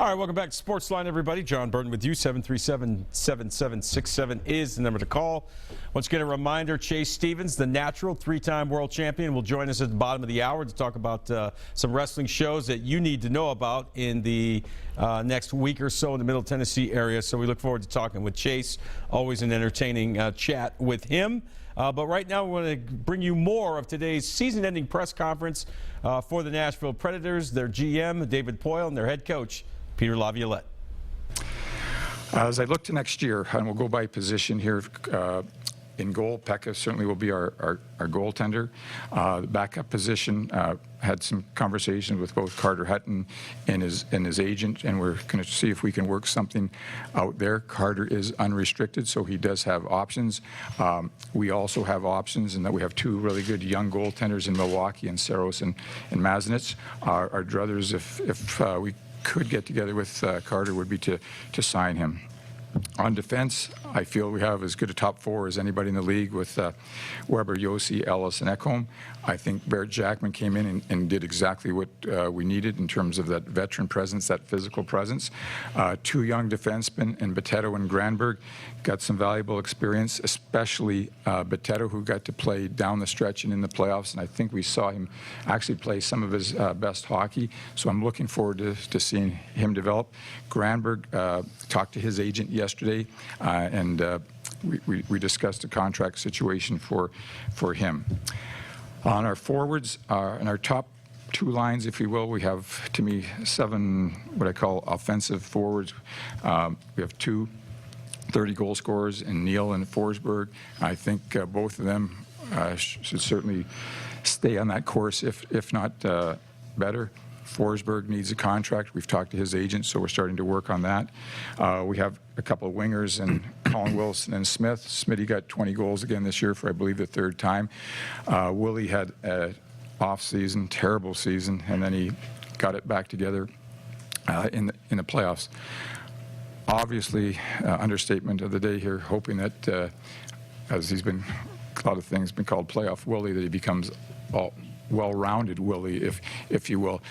All right, welcome back to SportsLine, everybody. John Burton with you. 737-7767 is the number to call. Once again, a reminder, Chase Stevens, the natural three-time world champion, will join us at the bottom of the hour to talk about some wrestling shows that you need to know about in the next week or so in the Middle Tennessee area. So we look forward to talking with Chase. Always an entertaining chat with him. But right now, we want to bring you more of today's season-ending press conference for the Nashville Predators, their GM, David Poile, and their head coach, Peter Laviolette. As I look to next year, and we'll go by position here, in goal, Pekka certainly will be our goaltender. The backup position, had some conversations with both Carter Hutton and his agent, and we're going to see if we can work something out there. Carter is unrestricted, so he does have options. We also have options in that we have two really good young goaltenders in Milwaukee, and Saros and Maznitz. Our druthers, if we could get together with Carter, would be to sign him. On defense, I feel we have as good a top four as anybody in the league with Weber, Yossi, Ellis, and Ekholm. I think Barrett Jackman came in and did exactly what we needed in terms of that veteran presence, that physical presence. Two young defensemen in Boteto and Granberg got some valuable experience, especially Boteto, who got to play down the stretch and in the playoffs, and I think we saw him actually play some of his best hockey, so I'm looking forward to seeing him develop. Granberg talked to his agent yesterday, and we discussed a contract situation for him. On our forwards, in our top two lines, if you will, we have, to me, 7 what I call offensive forwards. We have 2 30-goal scorers in Neal and Forsberg. I think both of them should certainly stay on that course, if not better. Forsberg needs a contract. We've talked to his agent, so we're starting to work on that. We have a couple of wingers, and Colin Wilson and Smith. Smitty got 20 goals again this year for, I believe, the 3rd time. Willie had an off-season, terrible season, and then he got it back together in the playoffs. Obviously, understatement of the day here, hoping that, as he's been, a lot of things been called playoff Willie, that he becomes well-rounded Willie, if you will.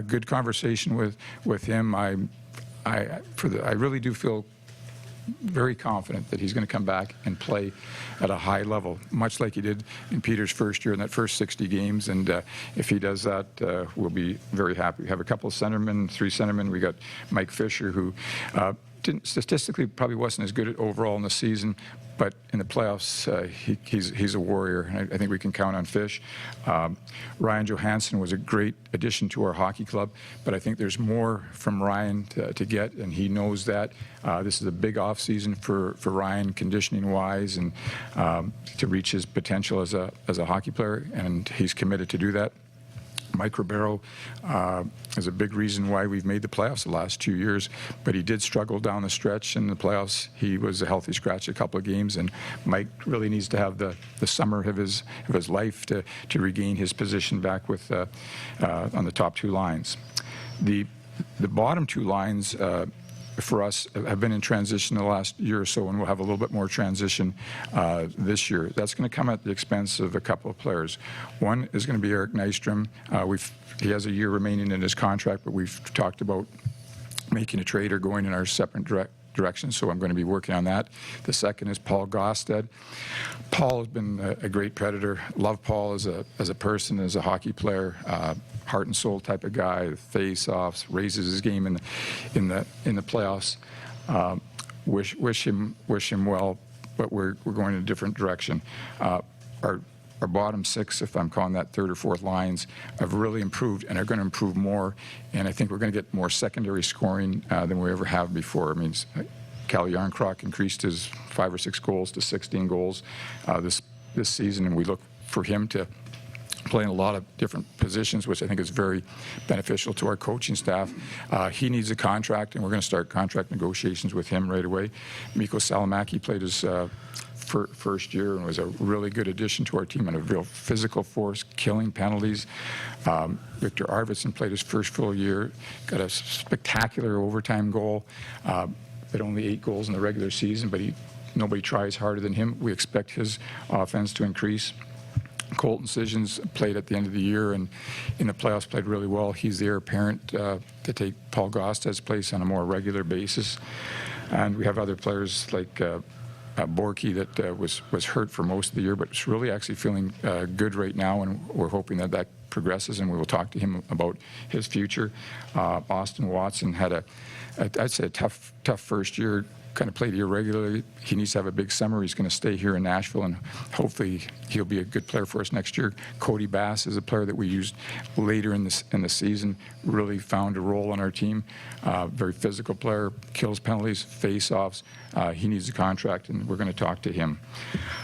Good conversation with him. I really do feel very confident that he's going to come back and play at a high level, much like he did in Peter's first year in that first 60 games. And if he does that, we'll be very happy. We have a couple of centermen, 3 centermen. We got Mike Fisher, who statistically probably wasn't as good overall in the season, but in the playoffs, he's a warrior, and I think we can count on Fish. Ryan Johansson was a great addition to our hockey club, but I think there's more from Ryan to get, and he knows that. This is a big off season for Ryan, conditioning-wise, and to reach his potential as a hockey player, and he's committed to do that. Mike Ribeiro is a big reason why we've made the playoffs the last 2 years, but he did struggle down the stretch in the playoffs. He was a healthy scratch a couple of games, and Mike really needs to have the summer of his life to regain his position back with on the top 2 lines. The bottom 2 lines for us have been in transition the last year or so, and we'll have a little bit more transition this year. That's going to come at the expense of a couple of players. One is going to be Eric Nystrom. He has a year remaining in his contract, but we've talked about making a trade or going in our separate direction, so I'm going to be working on that. The second is Paul Gosted. Paul has been a great Predator. Love Paul as a person, as a hockey player, heart and soul type of guy. Face-offs, raises his game in the playoffs. Wish him well, but we're going in a different direction. Our bottom 6, if I'm calling that 3rd or 4th lines, have really improved and are going to improve more. And I think we're going to get more secondary scoring than we ever have before. I mean, Cal Yarncroc increased his 5 or 6 goals to 16 goals this season, and we look for him to play in a lot of different positions, which I think is very beneficial to our coaching staff. He needs a contract, and we're going to start contract negotiations with him right away. Mikko Salamäki played his first year and was a really good addition to our team and a real physical force, killing penalties. Victor Arvidsson played his first full year, got a spectacular overtime goal, but only 8 goals in the regular season, but nobody tries harder than him. We expect his offense to increase. Colton Sissons played at the end of the year, and in the playoffs played really well. He's the heir apparent to take Paul Gostad's place on a more regular basis. And we have other players like Borky that was hurt for most of the year, but is really actually feeling good right now, and we're hoping that that progresses, and we will talk to him about his future. Austin Watson had I'd say a tough first year, kind of played irregularly. He needs to have a big summer. He's going to stay here in Nashville, and hopefully he'll be a good player for us next year. Cody Bass is a player that we used later in the season, really found a role on our team. Very physical player, kills penalties, face-offs. He needs a contract, and we're going to talk to him.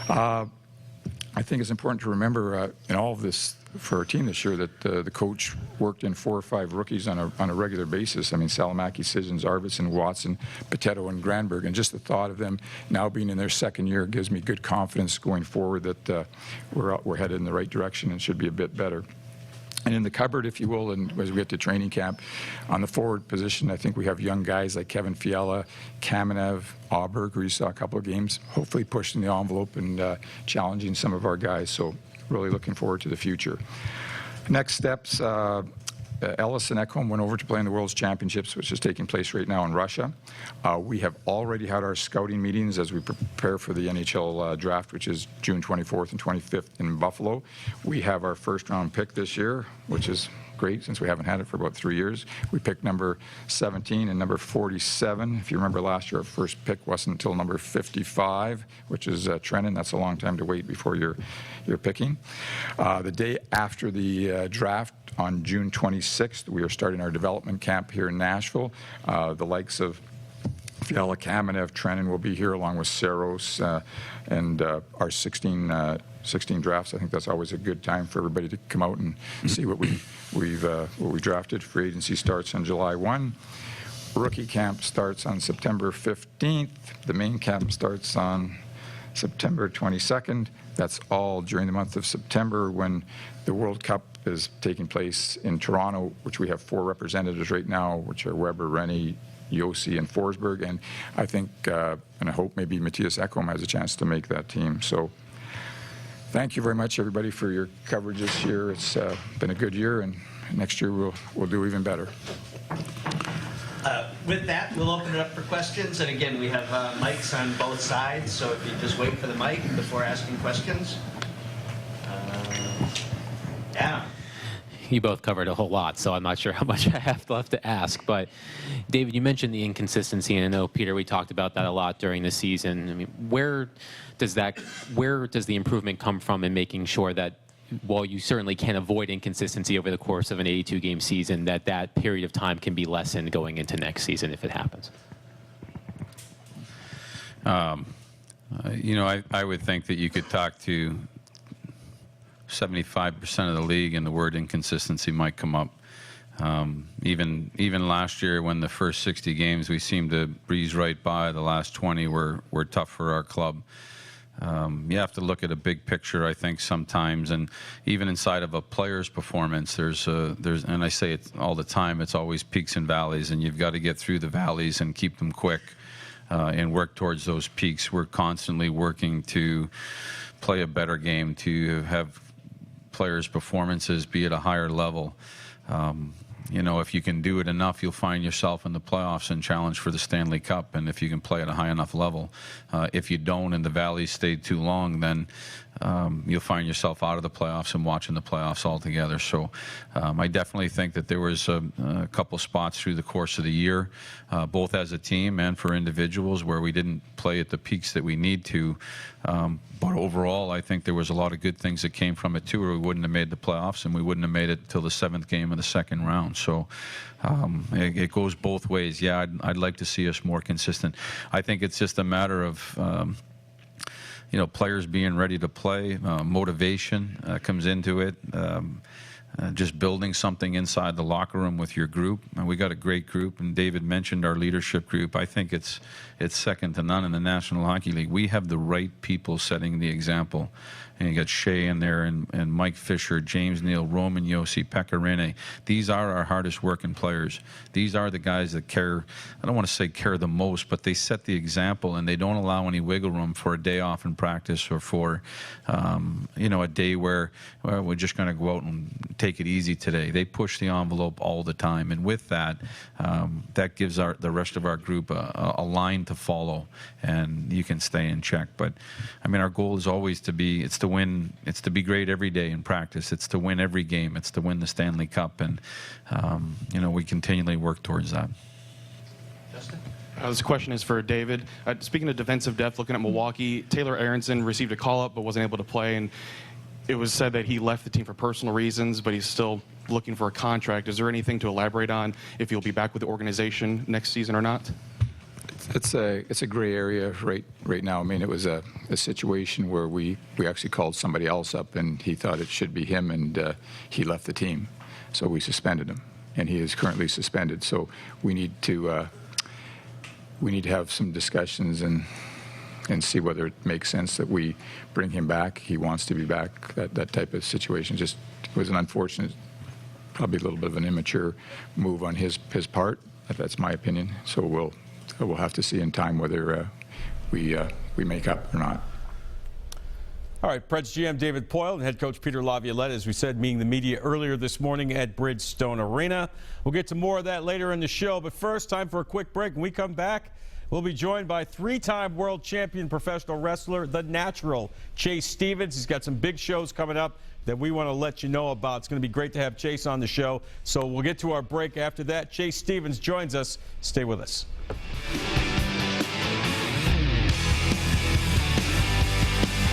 I think it's important to remember in all of this for our team this year that the coach worked in 4 or 5 rookies on a regular basis. I mean, Salamaki, Sissons, Arvidsson, Watson, Potato, and Granberg, and just the thought of them now being in their second year gives me good confidence going forward that we're headed in the right direction and should be a bit better. And in the cupboard, if you will, and as we get to training camp, on the forward position, I think we have young guys like Kevin Fiala, Kamenev, Auberg, who you saw a couple of games, hopefully pushing the envelope and challenging some of our guys. So really looking forward to the future. Next steps, Ellis and Ekholm went over to play in the World's Championships, which is taking place right now in Russia. We have already had our scouting meetings as we prepare for the NHL draft, which is June 24th and 25th in Buffalo. We have our first-round pick this year, which is great since we haven't had it for about 3 years. We picked number 17 and number 47. If you remember last year, our first pick wasn't until number 55, which is Trenton. That's a long time to wait before you're picking. The day after the draft, on June 26th, we are starting our development camp here in Nashville. The likes of Fiala, Kamenev, Trenton will be here along with Saros and our 16 drafts. I think that's always a good time for everybody to come out and see what we drafted. Free agency starts on July 1. Rookie camp starts on September 15th. The main camp starts on September 22nd. That's all during the month of September when the World Cup is taking place in Toronto, which we have 4 representatives right now, which are Weber, Rennie, Yossi, and Forsberg. And I think, and I hope maybe Matthias Ekholm has a chance to make that team. So thank you very much, everybody, for your coverage this year. It's been a good year, and next year we'll do even better. With that, we'll open it up for questions. And again, we have mics on both sides, so if you just wait for the mic before asking questions. Adam. You both covered a whole lot, so I'm not sure how much I have left to ask. But, David, you mentioned the inconsistency, and I know, Peter, we talked about that a lot during the season. I mean, where does the improvement come from in making sure that, while you certainly can avoid inconsistency over the course of an 82-game season, that period of time can be lessened going into next season if it happens? You know, I would think that you could talk to 75% of the league and the word inconsistency might come up. Even last year when the first 60 games we seemed to breeze right by, the last 20 were tough for our club. You have to look at a big picture, I think, sometimes, and even inside of a player's performance, there's and I say it all the time, it's always peaks and valleys, and you've got to get through the valleys and keep them quick and work towards those peaks. We're constantly working to play a better game, to have players' performances be at a higher level. You know, if you can do it enough, you'll find yourself in the playoffs and challenge for the Stanley Cup, and if you can play at a high enough level. If you don't and the valleys stay too long, then you'll find yourself out of the playoffs and watching the playoffs altogether. So I definitely think that there was a couple spots through the course of the year, both as a team and for individuals, where we didn't play at the peaks that we need to. But overall, I think there was a lot of good things that came from it too, or we wouldn't have made the playoffs, and we wouldn't have made it till the 7th game of the second round. So it goes both ways. Yeah, I'd like to see us more consistent. I think it's just a matter of you know, players being ready to play. Motivation comes into it. just building something inside the locker room with your group. And we got a great group, and David mentioned our leadership group. I think it's second to none in the National Hockey League. We have the right people setting the example. And you got Shea in there, and Mike Fisher, James Neal, Roman Yossi, Pekka Rinne. These are our hardest working players. These are the guys that care, I don't want to say care the most, but they set the example, and they don't allow any wiggle room for a day off in practice or for, a day where we're just going to go out and take it easy today. They push the envelope all the time, and with that, that gives the rest of our group a line to follow, and you can stay in check. But I mean, our goal is always to be, it's to win, it's to be great every day in practice, it's to win every game, it's to win the Stanley Cup, and we continually work towards that. Justin? This question is for David. Speaking of defensive depth, looking at Milwaukee, Taylor Aronson received a call-up but wasn't able to play, and it was said that he left the team for personal reasons, but he's still looking for a contract. Is there anything to elaborate on if he'll be back with the organization next season or not? It's a gray area right now. I mean, it was a situation where we actually called somebody else up, and he thought it should be him, and he left the team. So we suspended him, and he is currently suspended. So we need to have some discussions and see whether it makes sense that we bring him back. He wants to be back. That type of situation just was an unfortunate, probably a little bit of an immature move on his part. That's my opinion. So we'll have to see in time whether we make up or not. All right, Preds GM David Poyle and head coach Peter Laviolette, as we said, meeting the media earlier this morning at Bridgestone Arena. We'll get to more of that later in the show, but first, time for a quick break. When we come back, we'll be joined by three-time world champion professional wrestler, the Natural, Chase Stevens. He's got some big shows coming up that we want to let you know about. It's going to be great to have Chase on the show, so we'll get to our break after that. Chase Stevens joins us. Stay with us.